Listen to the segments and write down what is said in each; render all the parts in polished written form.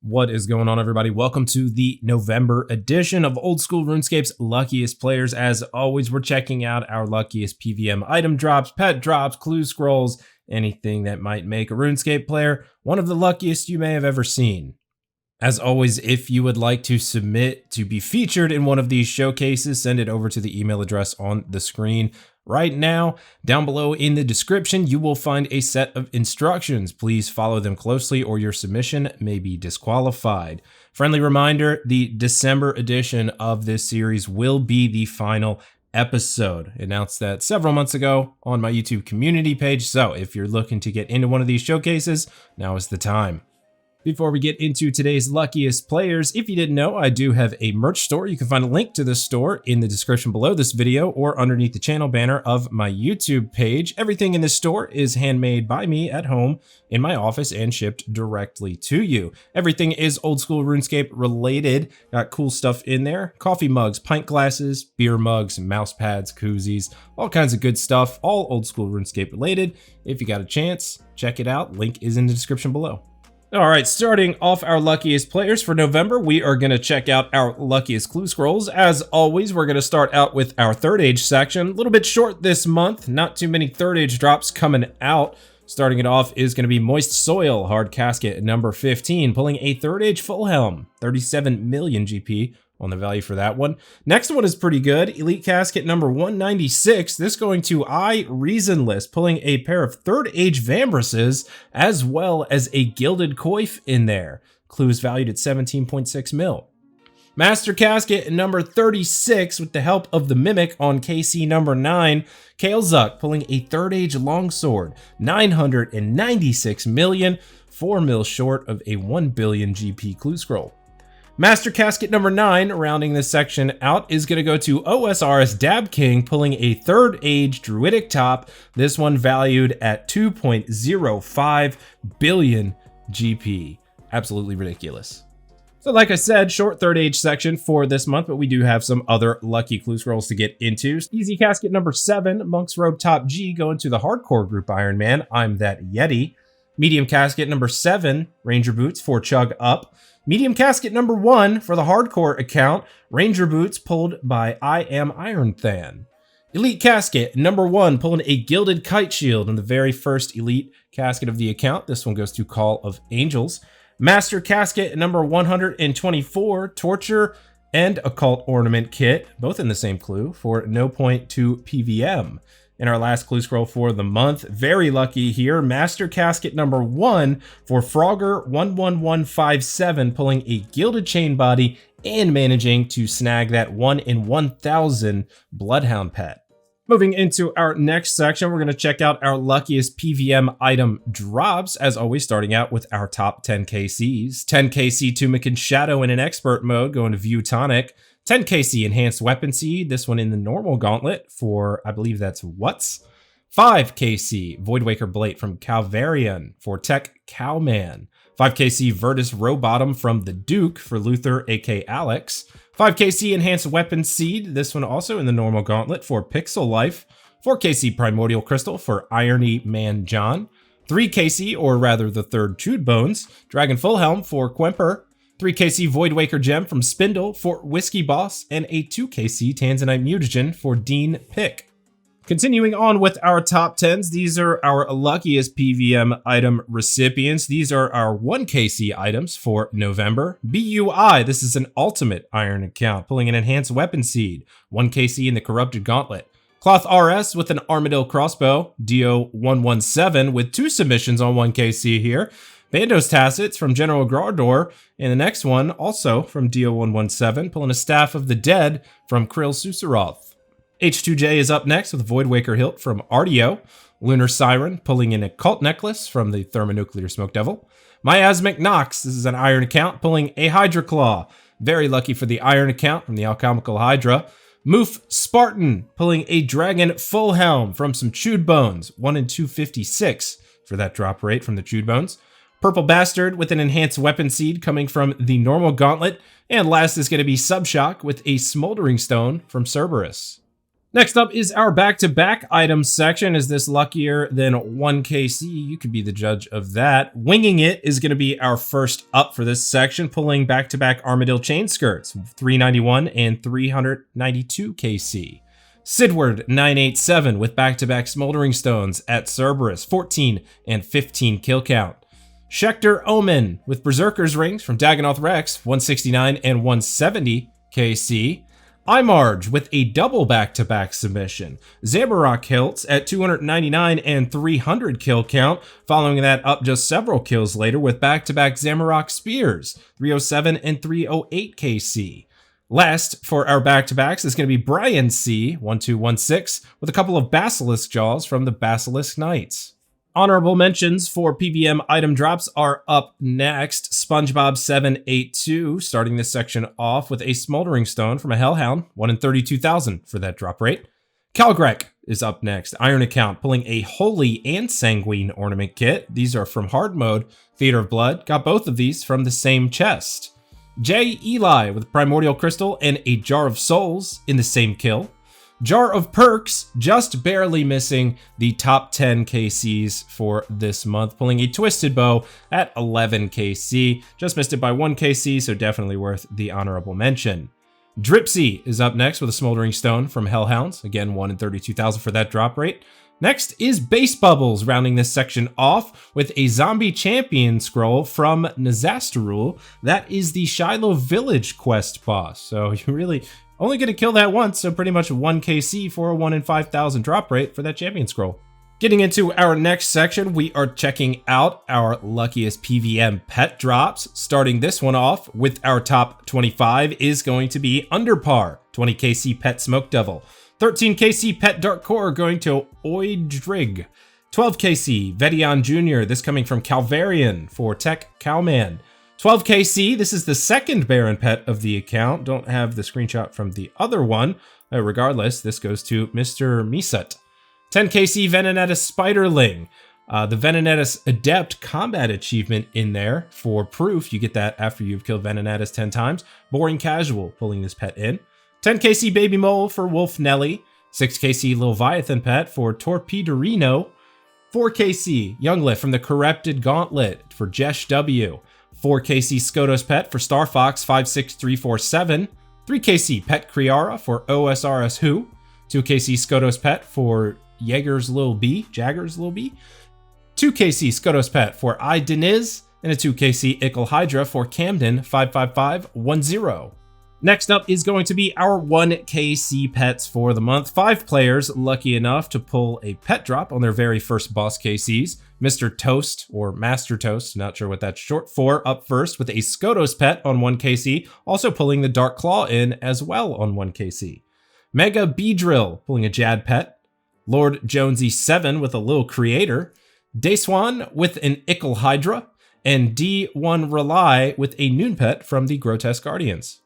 What is going on, everybody? Welcome to the November edition of Old School RuneScape's Luckiest Players. As always, we're checking out our luckiest PVM item drops, pet drops, clue scrolls, anything that might make a RuneScape player one of the luckiest you may have ever seen. As always, if you would like to submit to be featured in one of these showcases, send it over to the email address on the screen right now. Down below in the description, you will find a set of instructions. Please follow them closely or your submission may be disqualified. Friendly reminder, the December edition of this series will be the final episode. Announced that several months ago on my YouTube community page, so if you're looking to get into one of these showcases, now is the time. Before we get into today's luckiest players, if you didn't know, I do have a merch store. You can find a link to this store in the description below this video or underneath the channel banner of my YouTube page. Everything in this store is handmade by me at home in my office and shipped directly to you. Everything is Old School RuneScape related. Got cool stuff in there. Coffee mugs, pint glasses, beer mugs, mouse pads, koozies, all kinds of good stuff, all Old School RuneScape related. If you got a chance, check it out. Link is in the description below. All right, starting off our luckiest players for November, we are going to check out our luckiest clue scrolls. As always, we're going to start out with our third age section. A little bit short this month, not too many third age drops coming out. Starting it off is going to be Moist Soil, hard casket number 15, pulling a third age full helm, 37 million GP on the value for that one. Next one is pretty good. Elite casket number 196. This going to Reasonless, pulling a pair of third age Vambraces as well as a gilded coif in there. Clue is valued at 17.6 mil. Master casket number 36 with the help of the Mimic on KC number 9. Kalezuck pulling a third age longsword, 996 million, 4 mil short of a 1 billion GP clue scroll. Master casket number 9, rounding this section out, is going to go to OSRS Dab King, pulling a third age druidic top. This one valued at 2.05 billion GP. Absolutely ridiculous. So like I said, short third age section for this month, but we do have some other lucky clue scrolls to get into. Easy casket number 7, Monk's Robe Top G, going to the hardcore group Iron Man, I'm That Yeti. Medium casket number 7, Ranger Boots for Chug Up. Medium casket number 1 for the hardcore account, Ranger Boots pulled by I Am Iron Than. Elite casket number 1, pulling a gilded kite shield in the very first elite casket of the account. This one goes to Call of Angels. Master casket number 124, Torture and Occult Ornament Kit, both in the same clue for no point to PVM. In our last clue scroll for the month, very lucky here, Master casket number 1 for Frogger 11157, pulling a gilded chain body and managing to snag that 1 in 1000 Bloodhound pet. Moving into our next section, we're going to check out our luckiest PVM item drops, as always starting out with our top 10 KCs. 10 KC Tumican Shadow in an expert mode, going to View Tonic. 10 KC Enhanced Weapon Seed, this one in the normal gauntlet for, I believe that's What's. 5 KC Voidwaker Blade from Calvarian for Tech Cowman. 5 KC Virtus Rowbottom from the Duke for Luther, aka Alex. 5 KC Enhanced Weapon Seed, this one also in the normal gauntlet for Pixel Life. 4 KC Primordial Crystal for Irony Man John. 3 KC, or rather the third Chewed Bones, Dragon Full Helm for Quemper. 3 KC Voidwaker Gem from Spindle for Whiskey Boss, and a 2 KC Tanzanite Mutagen for Dean Pick. Continuing on with our top 10s, these are our luckiest PVM item recipients. These are our 1 KC items for November. BUI, this is an ultimate iron account, pulling an Enhanced Weapon Seed, 1 KC in the Corrupted Gauntlet. Cloth RS with an Armadillo Crossbow, DO117 with 2 submissions on 1 KC here. Bandos Tassets from General Gardor, and the next one also from DO117, pulling a Staff of the Dead from Krill Susaroth. H2J is up next with Voidwaker Hilt from Artio. Lunar Siren pulling in a Cult Necklace from the Thermonuclear Smoke Devil. Miasmic Nox, this is an iron account, pulling a Hydra Claw. Very lucky for the iron account from the Alchemical Hydra. Moof Spartan pulling a Dragon Full Helm from some Chewed Bones, 1 in 256 for that drop rate from the Chewed Bones. Purple Bastard with an Enhanced Weapon Seed coming from the normal gauntlet. And last is going to be Subshock with a Smoldering Stone from Cerberus. Next up is our back-to-back items section. Is this luckier than 1KC? You could be the judge of that. Winging It is going to be our first up for this section, pulling back-to-back Armadillo chain skirts, 391 and 392 KC. Sidward 987 with back-to-back Smoldering Stones at Cerberus, 14 and 15 kill count. Schecter Omen with Berserker's Rings from Dagonoth Rex, 169 and 170 KC. Imarge with a double back-to-back submission. Zamorak Hilts at 299 and 300 kill count, following that up just several kills later with back-to-back Zamorak Spears, 307 and 308 KC. Last for our back-to-backs is going to be Brian C, 1216, with a couple of Basilisk Jaws from the Basilisk Knights. Honorable mentions for PVM item drops are up next. SpongeBob 782, starting this section off with a Smoldering Stone from a Hellhound, 1 in 32,000 for that drop rate. Calgrek is up next. Iron Account pulling a Holy and Sanguine ornament kit. These are from hard mode. Theater of Blood got both of these from the same chest. J. Eli with Primordial Crystal and a Jar of Souls in the same kill. Jar of Perks, just barely missing the top 10 KCs for this month, pulling a Twisted Bow at 11 KC. Just missed it by 1 KC, so definitely worth the honorable mention. Dripsy is up next with a Smoldering Stone from Hellhounds, again 1 in 32,000 for that drop rate. Next is Base Bubbles, rounding this section off with a Zombie Champion scroll from Nazastarul. That is the Shiloh Village quest boss, so you really only going to kill that once, so pretty much 1 KC for a 1 in 5,000 drop rate for that champion scroll. Getting into our next section, we are checking out our luckiest PVM pet drops. Starting this one off with our top 25 is going to be Under Par, 20 KC Pet Smoke Devil. 13 KC Pet Dark Core going to Oidrig. 12 KC Vedion Jr., this coming from Calvarian for Tech Cowman. 12 KC, this is the second Baron pet of the account. Don't have the screenshot from the other one. Regardless, this goes to Mr. Misut. 10 KC Venonettus Spiderling. The Venonettus Adept combat achievement in there for proof. You get that after you've killed Venonettus 10 times. Boring Casual pulling this pet in. 10 KC Baby Mole for Wolf Nelly. 6 KC Leviathan pet for Torpedorino. 4 KC Younglift from the Corrupted Gauntlet for Jesh W. 4 KC Skotos Pet for Star Fox 56347. 3 KC Pet Kriara for OSRS Who. 2 KC Skotos Pet for Jaeger's Lil B. 2 KC Skotos Pet for I Deniz. And a 2 KC Ickle Hydra for Camden 55510. Next up is going to be our 1 KC pets for the month. 5 players lucky enough to pull a pet drop on their very first boss KCs. Mr. Toast, or Master Toast, not sure what that's short for, up first with a Skotos pet on 1 KC, also pulling the Dark Claw in as well on 1 KC. Mega Beedrill pulling a Jad pet. Lord Jonesy 7 with a Lil Creator. Dayswan with an Ickle Hydra. And D1 Rely with a Noon pet from the Grotesque Guardians.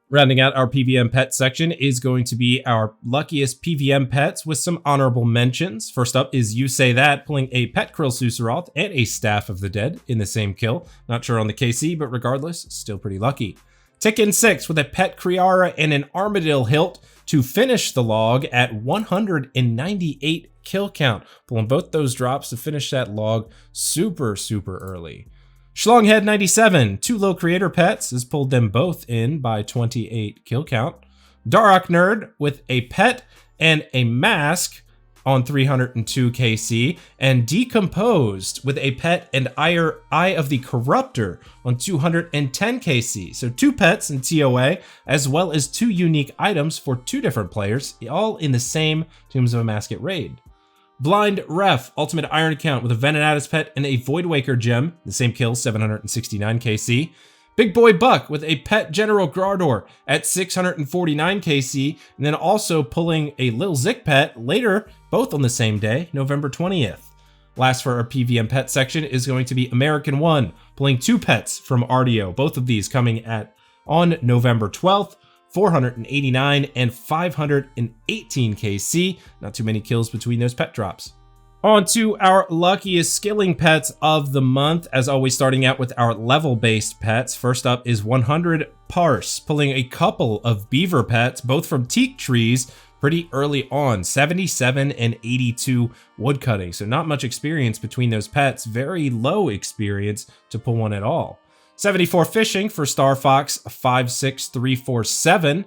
Rounding out our PVM pet section is going to be our luckiest PVM pets with some honorable mentions. First up is You Say That, pulling a Pet Krill Susaroth and a Staff of the Dead in the same kill. Not sure on the KC, but regardless, still pretty lucky. Ticken 6 with a Pet Kriara and an Armadillo Hilt to finish the log at 198 kill count. Pulling both those drops to finish that log super early. Schlonghead 97, 2 Low Creator pets, has pulled them both in by 28 kill count. Darok Nerd with a pet and a mask on 302 KC, and Decomposed with a pet and Eye of the Corruptor on 210 KC. So 2 pets in TOA, as well as 2 unique items for 2 different players, all in the same Tombs of Amasket raid. Blind Ref, Ultimate Iron Account with a Venonettus pet and a Voidwaker gem, the same kill, 769 KC. Big Boy Buck with a pet General Grardor at 649 KC, and then also pulling a Lil Zik pet later, both on the same day, November 20th. Last for our PVM pet section is going to be American One, pulling 2 pets from Ardio, both of these coming on November 12th. 489 and 518 KC. Not too many kills between those pet drops. On to our luckiest skilling pets of the month. As always, starting out with our level-based pets. First up is 100 Parse, pulling a couple of beaver pets, both from Teak Trees, pretty early on, 77 and 82 woodcutting. So not much experience between those pets, very low experience to pull one at all. 74 fishing for Star Fox 56347.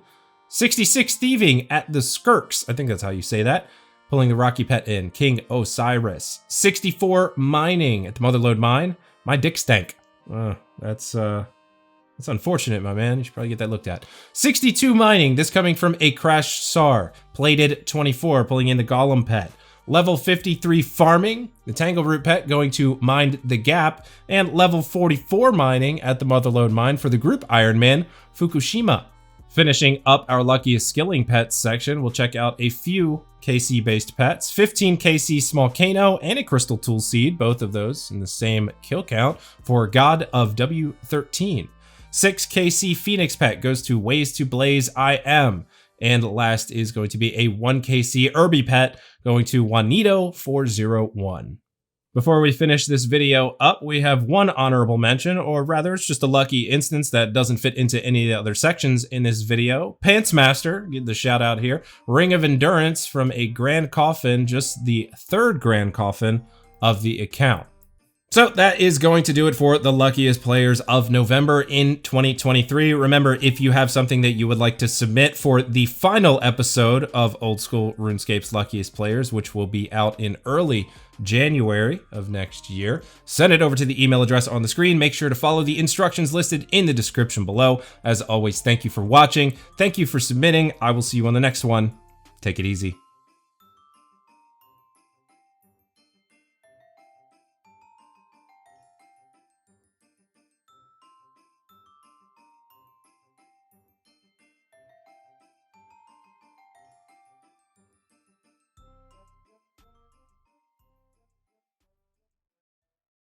66 thieving at the Skirks, I think that's how you say that, pulling the Rocky pet in, King OSRS. 64 mining at the Motherlode mine. My dick stank. That's unfortunate, my man. You should probably get that looked at. 62 mining, this coming from a Crash Sar. Plated 24, pulling in the Golem pet. Level 53 farming, the Tangleroot pet going to Mind the Gap. And level 44 mining at the Motherlode mine for the group Ironman, Fukushima. Finishing up our luckiest skilling pets section, we'll check out a few KC-based pets. 15 KC Small Kano and a Crystal Tool Seed, both of those in the same kill count for God of W13. 6 KC Phoenix pet goes to Ways to Blaze IM. And last is going to be a 1 KC Irby pet going to Juanito401. Before we finish this video up, we have one honorable mention, or rather it's just a lucky instance that doesn't fit into any of the other sections in this video. Pantsmaster, get the shout out here. Ring of Endurance from a Grand Coffin, just the 3rd Grand Coffin of the account. So that is going to do it for the luckiest players of November in 2023. Remember, if you have something that you would like to submit for the final episode of Old School RuneScape's Luckiest Players, which will be out in early January of next year, send it over to the email address on the screen. Make sure to follow the instructions listed in the description below. As always, thank you for watching. Thank you for submitting. I will see you on the next one. Take it easy.